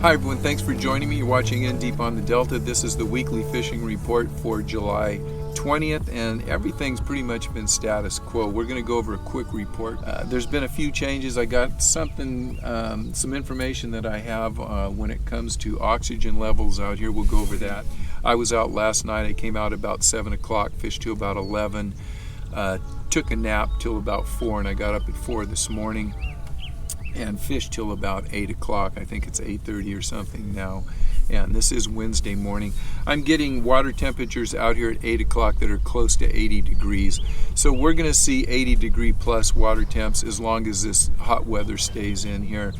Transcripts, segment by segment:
Hi everyone, thanks for joining me. You're watching In Deep on the Delta. This is the weekly fishing report for July 20th, and everything's pretty much been status quo. We're going to go over a quick report. There's been a few changes. I got some information that I have when it comes to oxygen levels out here. We'll go over that. I was out last night. I came out about 7 o'clock, fished till about 11, took a nap till about 4, and I got up at 4 this morning and fished till about 8 o'clock. I think it's 8:30 or something now, and this is Wednesday morning. I'm getting water temperatures out here at 8 o'clock that are close to 80 degrees. So we're going to see 80 degree plus water temps as long as this hot weather stays in here.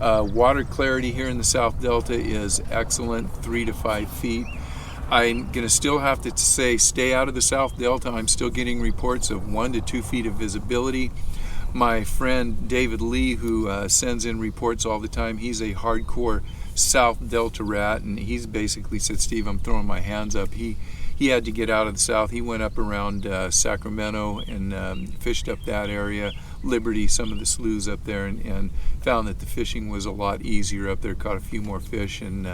Water clarity here in the South Delta is excellent, 3 to 5 feet. I'm going to still have to say stay out of the South Delta. I'm still getting reports of 1 to 2 feet of visibility. My friend David Lee, who sends in reports all the time, he's a hardcore South Delta rat, and he's basically said, Steve, I'm throwing my hands up. He had to get out of the South. He went up around Sacramento and fished up that area, Liberty, some of the sloughs up there, and found that the fishing was a lot easier up there, caught a few more fish. And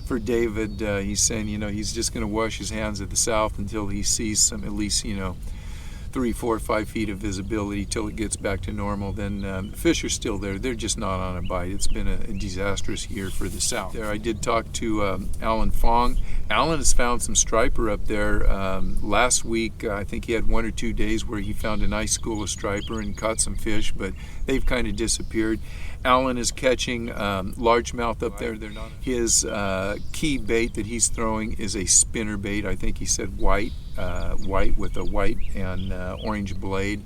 for David, he's saying, he's just going to wash his hands at the South until he sees some, at least, 3, 4, 5 feet of visibility till it gets back to normal. Then the fish are still there. They're just not on a bite. It's been a disastrous year for the South. There, I did talk to Alan Fong. Alan has found some striper up there. Last week, I think he had 1 or 2 days where he found a nice school of striper and caught some fish, but they've kind of disappeared. Alan is catching largemouth up there. They're not. His key bait that he's throwing is a spinner bait. I think he said white with a white and orange blade.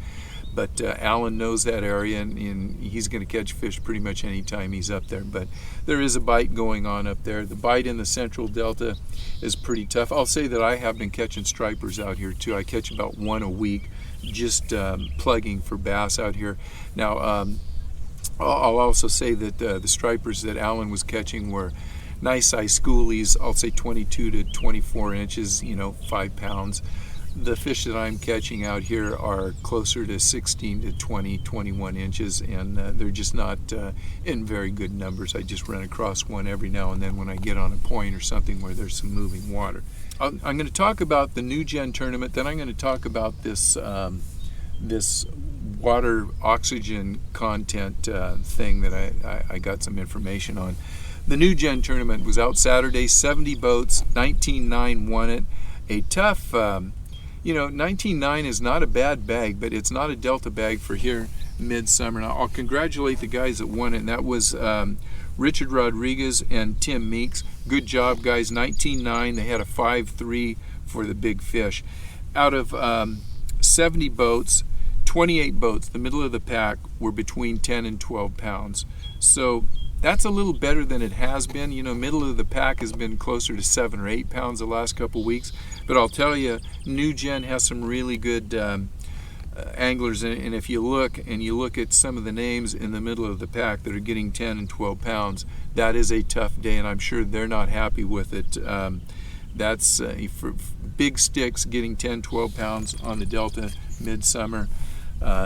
But Alan knows that area, and he's going to catch fish pretty much any time he's up there. But there is a bite going on up there. The bite in the Central Delta is pretty tough. I'll say that I have been catching stripers out here too. I catch about 1 a week, just plugging for bass out here. Now, I'll also say that the stripers that Alan was catching were nice size schoolies. I'll say 22 to 24 inches, 5 pounds. The fish that I'm catching out here are closer to 16 to 20, 21 inches, and they're just not in very good numbers. I just run across one every now and then when I get on a point or something where there's some moving water. I'm going to talk about the New Gen tournament, then I'm going to talk about this this water oxygen content thing that I got some information on. The New Gen tournament was out Saturday, 70 boats, 19.9 won it. A tough, 19.9 is not a bad bag, but it's not a Delta bag for here midsummer. Now, I'll congratulate the guys that won it, and that was Richard Rodriguez and Tim Meeks. Good job, guys. 19.9. They had a 5.3 for the big fish. Out of 70 boats, 28 boats, the middle of the pack, were between 10 and 12 pounds. So that's a little better than it has been. Middle of the pack has been closer to 7 or 8 pounds the last couple weeks. But I'll tell you, New Gen has some really good anglers. And if you look at some of the names in the middle of the pack that are getting 10 and 12 pounds, that is a tough day, and I'm sure they're not happy with it. That's for big sticks, getting 10, 12 pounds on the Delta midsummer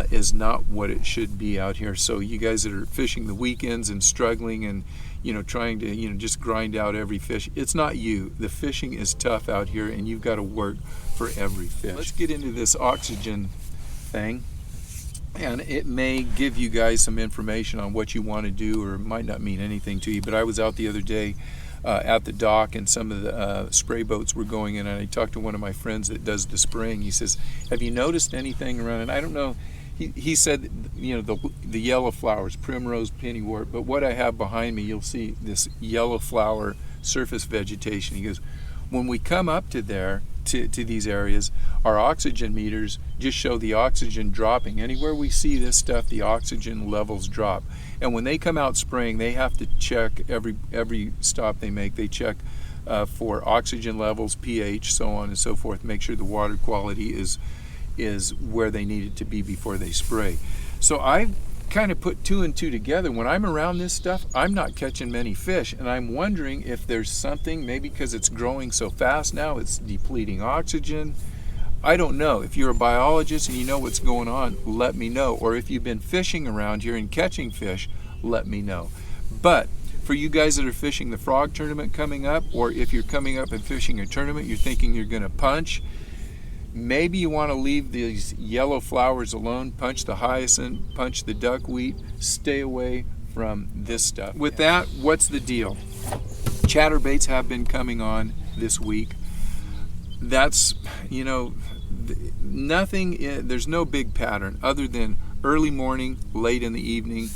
is not what it should be out here. So you guys that are fishing the weekends and struggling and trying to just grind out every fish, it's not you. The fishing is tough out here, and you've got to work for every fish. Let's get into this oxygen thing, and it may give you guys some information on what you want to do, or it might not mean anything to you. But I was out the other day at the dock, and some of the spray boats were going in, and I talked to one of my friends that does the spraying. He says, have you noticed anything around? And I don't know, he said, the yellow flowers, primrose, pennywort, but what I have behind me, you'll see this yellow flower surface vegetation. He goes, when we come up to there, to these areas, our oxygen meters just show the oxygen dropping. Anywhere we see this stuff, the oxygen levels drop. And when they come out spraying, they have to check every stop they make. They check for oxygen levels, pH, so on and so forth, make sure the water quality is where they need it to be before they spray. So I've kind of put 2 and 2 together. When I'm around this stuff, I'm not catching many fish, and I'm wondering if there's something, maybe because it's growing so fast now, it's depleting oxygen. I don't know. If you're a biologist and you know what's going on, let me know. Or if you've been fishing around here and catching fish, let me know. But For you guys that are fishing the frog tournament coming up, or if you're coming up and fishing a tournament, you're thinking you're going to punch, maybe you want to leave these yellow flowers alone. Punch the hyacinth, punch the duckweed, stay away from this stuff. With that, what's the deal? Chatterbaits have been coming on this week. That's, you know, there's no big pattern other than early morning, late in the evening.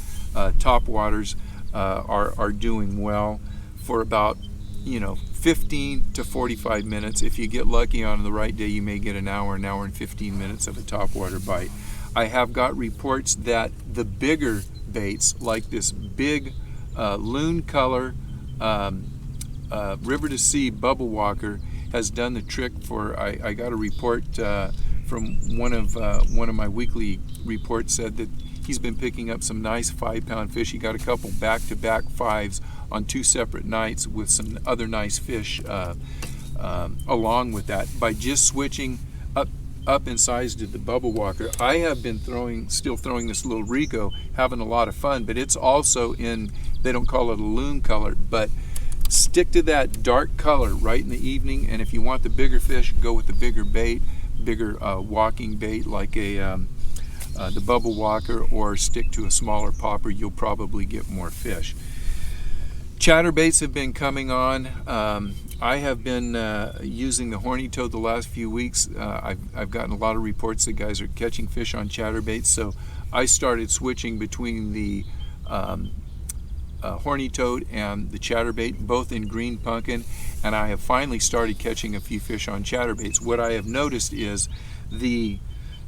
Top waters are doing well for about, 15 to 45 minutes. If you get lucky on the right day, you may get an hour and 15 minutes of a topwater bite. I have got reports that the bigger baits, like this big loon color river to sea bubble walker, has done the trick. I got a report from one of my weekly reports, said that he's been picking up some nice 5-pound fish. He got a couple back-to-back 5s on 2 separate nights with some other nice fish along with that by just switching up in size to the bubble walker. I have been still throwing this little Rico, having a lot of fun, but it's also in, they don't call it a loon color, but stick to that dark color right in the evening. And if you want the bigger fish, go with the bigger bait, bigger walking bait like the bubble walker, or stick to a smaller popper. You'll probably get more fish. Chatterbaits have been coming on. I have been using the horny toad the last few weeks. I've gotten a lot of reports that guys are catching fish on chatterbaits, so I started switching between the horny toad and the chatterbait, both in green pumpkin, and I have finally started catching a few fish on chatterbaits. What I have noticed is the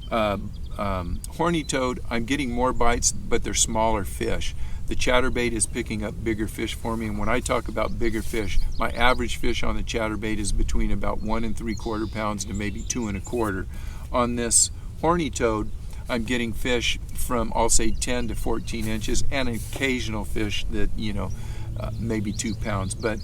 horny toad, I'm getting more bites, but they're smaller fish. The chatterbait is picking up bigger fish for me, and when I talk about bigger fish, my average fish on the chatterbait is between about 1 3/4 pounds to maybe 2 1/4. On this horny toad, I'm getting fish from, I'll say, 10 to 14 inches, and occasional fish that, maybe 2 pounds. But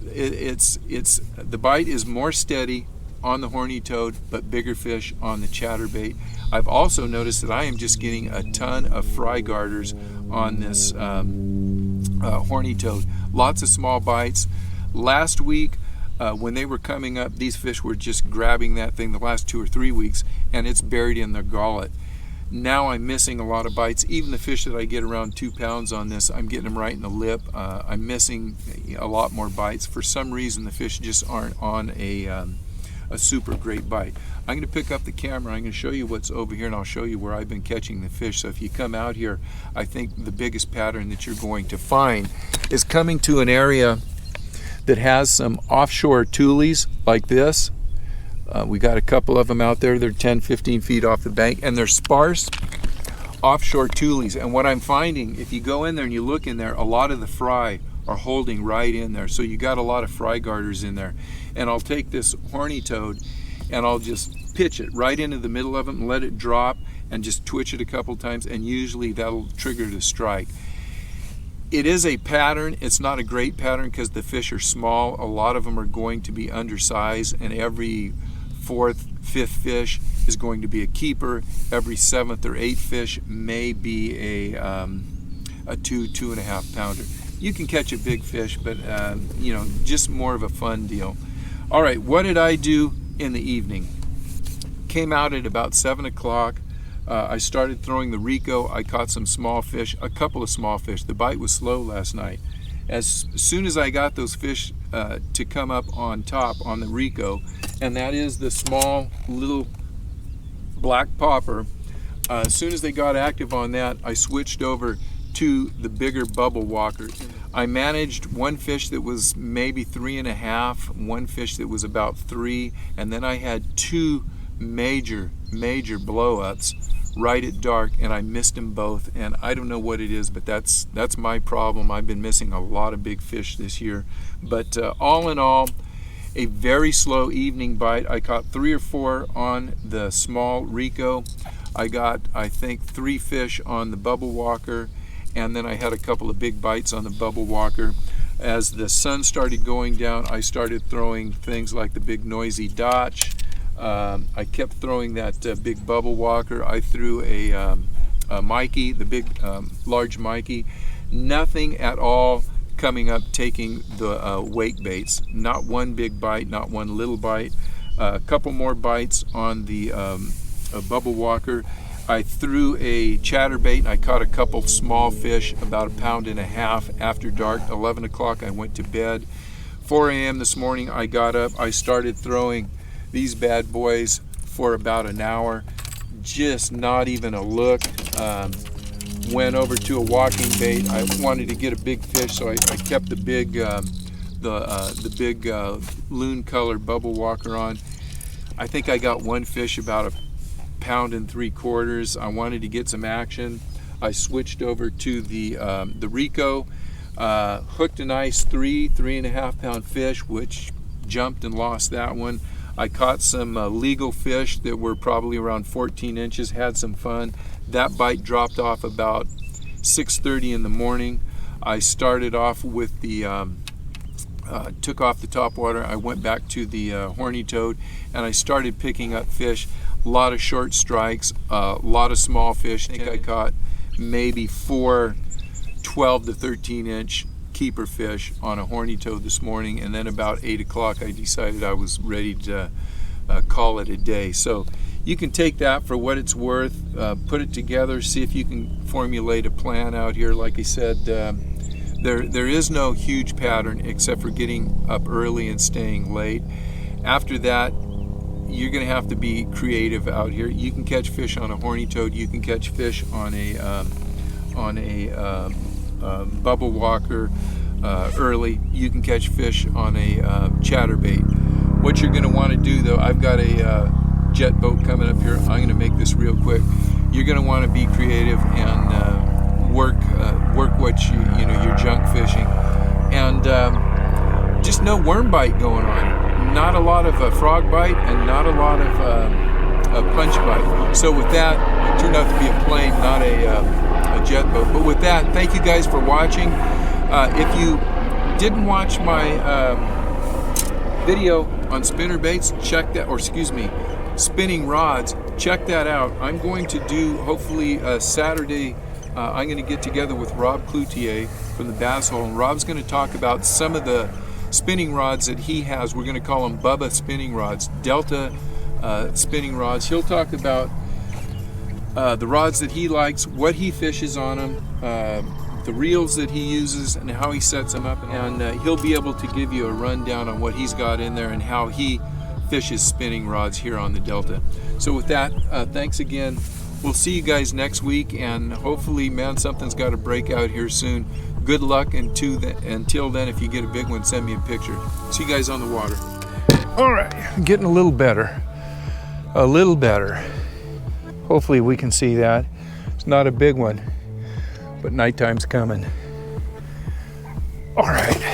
the bite is more steady on the horny toad, but bigger fish on the chatterbait. I've also noticed that I am just getting a ton of fry garters on this horny toad. Lots of small bites. Last week, when they were coming up, these fish were just grabbing that thing the last 2 or 3 weeks, and it's buried in their gullet. Now I'm missing a lot of bites. Even the fish that I get around 2 pounds on this, I'm getting them right in the lip. I'm missing a lot more bites. For some reason, the fish just aren't on a super great bite. I'm going to pick up the camera. I'm going to show you what's over here, and I'll show you where I've been catching the fish. So if you come out here, I think the biggest pattern that you're going to find is coming to an area that has some offshore tules like this. We got a couple of them out there. They're 10, 15 feet off the bank, and they're sparse offshore tules. And what I'm finding, if you go in there and you look in there, a lot of the fry are holding right in there. So you got a lot of fry garters in there. And I'll take this horny toad and I'll just pitch it right into the middle of it and let it drop and just twitch it a couple times, and usually that'll trigger the strike. It is a pattern. It's not a great pattern because the fish are small. A lot of them are going to be undersized, and every 4th, 5th fish is going to be a keeper. Every 7th or 8th fish may be a 2.5 pounder. You can catch a big fish, but just more of a fun deal. All right, what did I do in the evening? Came out at about 7 o'clock. I started throwing the Rico. I caught some small fish, a couple of small fish. The bite was slow last night. As soon as I got those fish to come up on top on the Rico, and that is the small little black popper, as soon as they got active on that, I switched over to the bigger bubble walker. I managed one fish that was maybe 3.5, one fish that was about 3, and then I had 2 major blow-ups right at dark, and I missed them both. And I don't know what it is, but that's my problem. I've been missing a lot of big fish this year. But all in all, a very slow evening bite. I caught 3 or 4 on the small Rico. I got, I think, 3 fish on the bubble walker, and then I had a couple of big bites on the bubble walker. As the sun started going down, I started throwing things like the big noisy Dotch. I kept throwing that big bubble walker. I threw a Mikey, the big large Mikey. Nothing at all coming up taking the wake baits. Not one big bite, not one little bite. A couple more bites on the bubble walker. I threw a chatterbait and I caught a couple small fish, about 1.5 pounds after dark. 11 o'clock I went to bed. 4 a.m. this morning I got up. I started throwing these bad boys for about an hour. Just not even a look. Went over to a walking bait. I wanted to get a big fish, so I kept the big loon color bubble walker on. I think I got one fish about 1.75 pounds. I wanted to get some action. I switched over to the Rico, hooked a nice 3.5 pound fish, which jumped and lost that one. I caught some legal fish that were probably around 14 inches, had some fun. That bite dropped off about 6:30 in the morning. I started off with the, took off the top water. I went back to the horny toad and I started picking up fish. A lot of short strikes, a lot of small fish. I think I caught maybe 4 12 to 13 inch keeper fish on a horny toad this morning, and then about 8 o'clock I decided I was ready to call it a day. So you can take that for what it's worth, put it together, see if you can formulate a plan out here. Like I said, there is no huge pattern except for getting up early and staying late. After that, you're going to have to be creative out here. You can catch fish on a horny toad, you can catch fish on a bubble walker early, you can catch fish on a chatterbait. What you're going to want to do though, I've got a jet boat coming up here. I'm going to make this real quick. You're going to want to be creative and work what you know, your junk fishing, and just no worm bite going on. Not a lot of frog bite and not a lot of punch bite. So with that, it turned out to be a plane, not a jet boat. But with that, thank you guys for watching. If you didn't watch my video on spinner baits, check that, or excuse me, spinning rods, check that out. I'm going to do, hopefully Saturday, I'm going to get together with Rob Cloutier from the Bass Hole, and Rob's going to talk about some of the spinning rods that he has. We're going to call them Bubba spinning rods, Delta spinning rods. He'll talk about the rods that he likes, what he fishes on them, the reels that he uses and how he sets them up, and he'll be able to give you a rundown on what he's got in there and how he fishes spinning rods here on the Delta. So with that, thanks again. We'll see you guys next week, and hopefully, man, something's got to break out here soon. Good luck, and until then, if you get a big one, send me a picture. See you guys on the water. All right, getting a little better. A little better. Hopefully we can see that. It's not a big one, but nighttime's coming. All right.